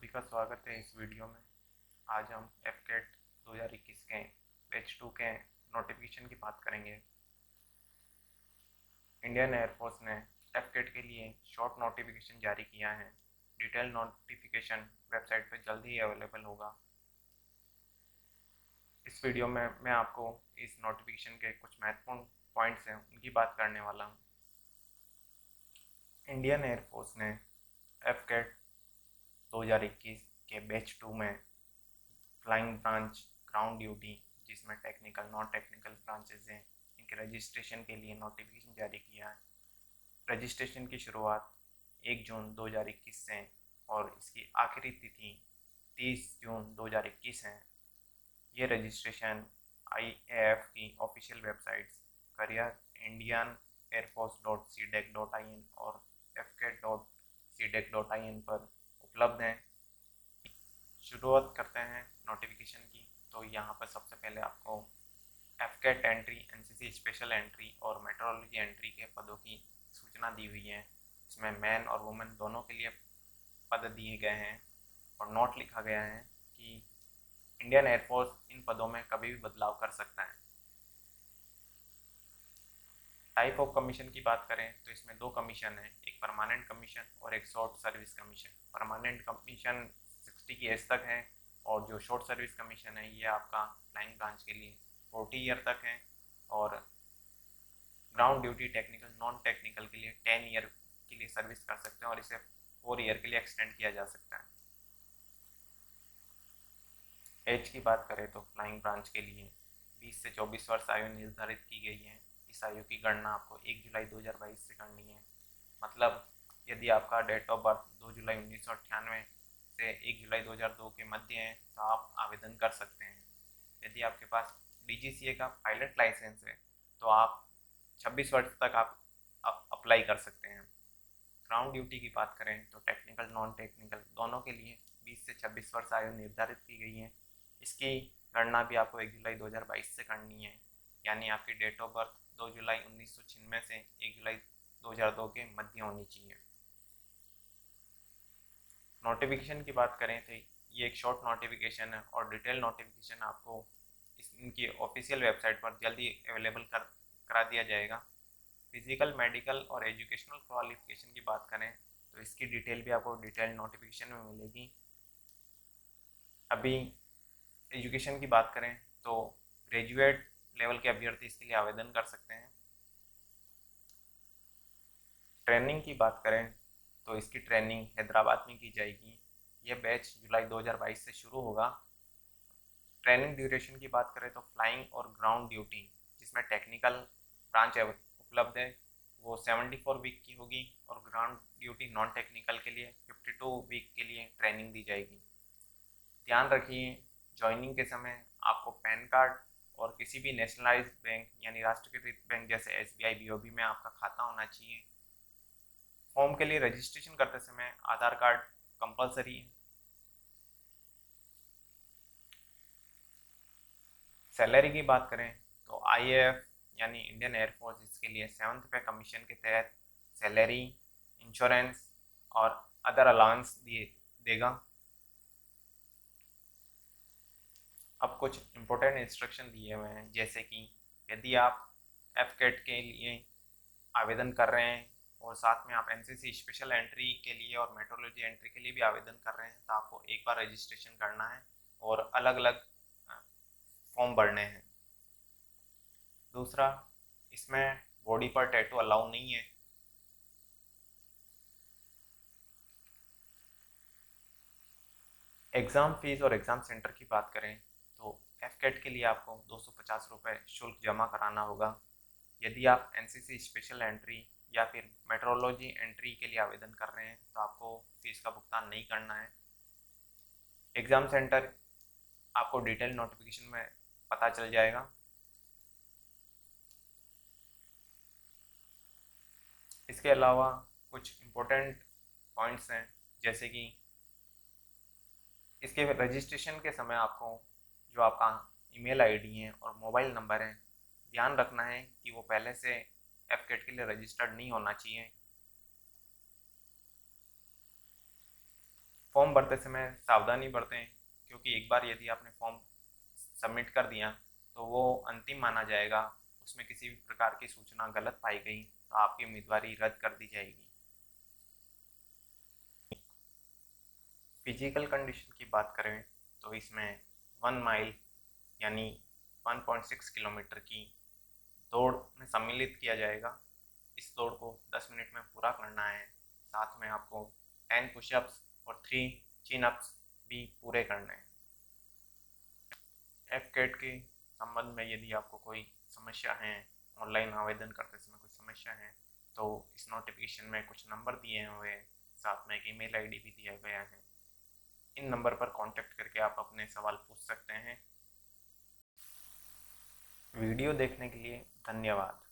सभी का स्वागत है इस वीडियो में। आज हम एफकेट 2021 के बैच 2 के नोटिफिकेशन की बात करेंगे। इंडियन एयरफोर्स ने एफकेट के लिए शॉर्ट नोटिफिकेशन जारी किया है। डिटेल नोटिफिकेशन वेबसाइट पर जल्द ही अवेलेबल होगा। इस वीडियो में मैं आपको इस नोटिफिकेशन के कुछ महत्वपूर्ण पॉइंट्स हैं उनकी बात करने वाला हूँ। इंडियन एयरफोर्स ने एफकेट 2021 के बैच 2 में फ्लाइंग ब्रांच, ग्राउंड ड्यूटी, जिसमें टेक्निकल नॉन टेक्निकल ब्रांचेज हैं, इनके रजिस्ट्रेशन के लिए नोटिफिकेशन जारी किया है। रजिस्ट्रेशन की शुरुआत 1 जून 2021 से और इसकी आखिरी तिथि 30 जून 2021 है। ये रजिस्ट्रेशन IAF की official websites career Indian air force .cdec.in और fcat.cdec.in पर उपलब्ध हैं। शुरुआत करते हैं नोटिफिकेशन की। तो यहाँ पर सबसे पहले आपको एफकेट एंट्री, एनसीसी स्पेशल एंट्री और मेट्रोलॉजी एंट्री के पदों की सूचना दी हुई है। इसमें मैन और वुमेन दोनों के लिए पद दिए गए हैं और नोट लिखा गया है कि इंडियन एयरफोर्स इन पदों में कभी भी बदलाव कर सकता है। टाइप ऑफ कमीशन की बात करें तो इसमें दो कमीशन है, एक परमानेंट कमीशन और एक short service commission. Permanent commission 60 की एज तक है और जो शॉर्ट सर्विस कमीशन है ये आपका फ्लाइंग ब्रांच के लिए 40 ईयर तक है और ground duty technical non technical के लिए 10 ईयर के लिए सर्विस कर सकते हैं और इसे 4 ईयर के लिए एक्सटेंड किया जा सकता है। एज की बात करें तो फ्लाइंग ब्रांच के लिए 20 से 24 वर्ष आयु निर्धारित की गई है। इस आयु की गणना आपको 1 जुलाई 2022 से करनी है। मतलब यदि आपका डेट ऑफ बर्थ 2 जुलाई 1998 से 1 जुलाई 2002 के मध्य है तो आप आवेदन कर सकते हैं। यदि आपके पास DGCA का पायलट लाइसेंस है तो आप 26 वर्ष तक आप अप्लाई कर सकते हैं। ग्राउंड ड्यूटी की बात करें तो टेक्निकल नॉन टेक्निकल दोनों के लिए 20 से 26 वर्ष आयु निर्धारित की गई है। इसकी गणना भी आपको 1 जुलाई 2022 से करनी है, यानी आपकी डेट ऑफ बर्थ 2 जुलाई 1996 से 1 जुलाई 2002 के मध्य होनी चाहिए। नोटिफिकेशन की बात करें तो ये एक शॉर्ट नोटिफिकेशन है और डिटेल नोटिफिकेशन आपको इनकी ऑफिशियल वेबसाइट पर जल्दी अवेलेबल करा दिया जाएगा। फिजिकल, मेडिकल और एजुकेशनल क्वालिफिकेशन की बात करें तो इसकी डिटेल भी आपको डिटेल नोटिफिकेशन में मिलेगी। अभी एजुकेशन की बात करें तो ग्रेजुएट लेवल के अभ्यर्थी इसके लिए आवेदन कर सकते हैं। ट्रेनिंग की बात करें तो इसकी ट्रेनिंग हैदराबाद में की जाएगी। यह बैच जुलाई 2022 से शुरू होगा। ट्रेनिंग ड्यूरेशन की बात करें तो फ्लाइंग और ग्राउंड ड्यूटी जिसमें टेक्निकल ब्रांच उपलब्ध है वो 74 वीक की होगी और ग्राउंड ड्यूटी नॉन टेक्निकल के लिए 52 वीक के लिए ट्रेनिंग दी जाएगी। ध्यान रखिए, ज्वाइनिंग के समय आपको पैन कार्ड और किसी भी नेशनलाइज्ड बैंक यानी राष्ट्रीयकृत बैंक जैसे SBI, BOB में आपका खाता होना चाहिए। फॉर्म के लिए रजिस्ट्रेशन करते समय आधार कार्ड कंपलसरी है। सैलरी की बात करें तो IAF यानी इंडियन एयरफोर्स इसके लिए 7th पे कमीशन के तहत सैलरी, इंश्योरेंस और अदर अलाउंस देगा। अब कुछ इम्पोर्टेंट इंस्ट्रक्शन दिए हुए हैं, जैसे कि यदि आप एफकेट के लिए आवेदन कर रहे हैं और साथ में आप एनसीसी स्पेशल एंट्री के लिए और मेट्रोलॉजी एंट्री के लिए भी आवेदन कर रहे हैं तो आपको एक बार रजिस्ट्रेशन करना है और अलग अलग फॉर्म भरने हैं। दूसरा, इसमें बॉडी पर टैटू अलाउ नहीं है। एग्ज़ाम फीस और एग्ज़ाम सेंटर की बात करें तो एफकेट के लिए आपको 250 रुपये शुल्क जमा कराना होगा। यदि आप एनसीसी स्पेशल एंट्री या फिर मेट्रोलॉजी एंट्री के लिए आवेदन कर रहे हैं तो आपको फीस का भुगतान नहीं करना है। एग्ज़ाम सेंटर आपको डिटेल नोटिफिकेशन में पता चल जाएगा। इसके अलावा कुछ इम्पोर्टेंट पॉइंट्स हैं, जैसे कि इसके रजिस्ट्रेशन के समय आपको जो आपका ईमेल आईडी है और मोबाइल नंबर है, ध्यान रखना है कि वो पहले से एफकेट के लिए रजिस्टर्ड नहीं होना चाहिए। फॉर्म भरते समय सावधानी बरतें, क्योंकि एक बार यदि आपने फॉर्म सबमिट कर दिया तो वो अंतिम माना जाएगा। उसमें किसी भी प्रकार की सूचना गलत पाई गई तो आपकी उम्मीदवारी रद्द कर दी जाएगी। फिजिकल कंडीशन की बात करें तो इसमें 1 माइल यानी 1.6 किलोमीटर की दौड़ में सम्मिलित किया जाएगा। इस दौड़ को 10 मिनट में पूरा करना है। साथ में आपको 10 पुशअप्स और 3 चिन अप्स भी पूरे करने हैं। एफकेट के संबंध में यदि आपको कोई समस्या है, ऑनलाइन आवेदन करते समय कोई समस्या है, तो इस नोटिफिकेशन में कुछ नंबर दिए हुए हैं, साथ में एक ईमेल आईडी भी दिया गया है। इन नंबर पर कांटेक्ट करके आप अपने सवाल पूछ सकते हैं। वीडियो देखने के लिए धन्यवाद।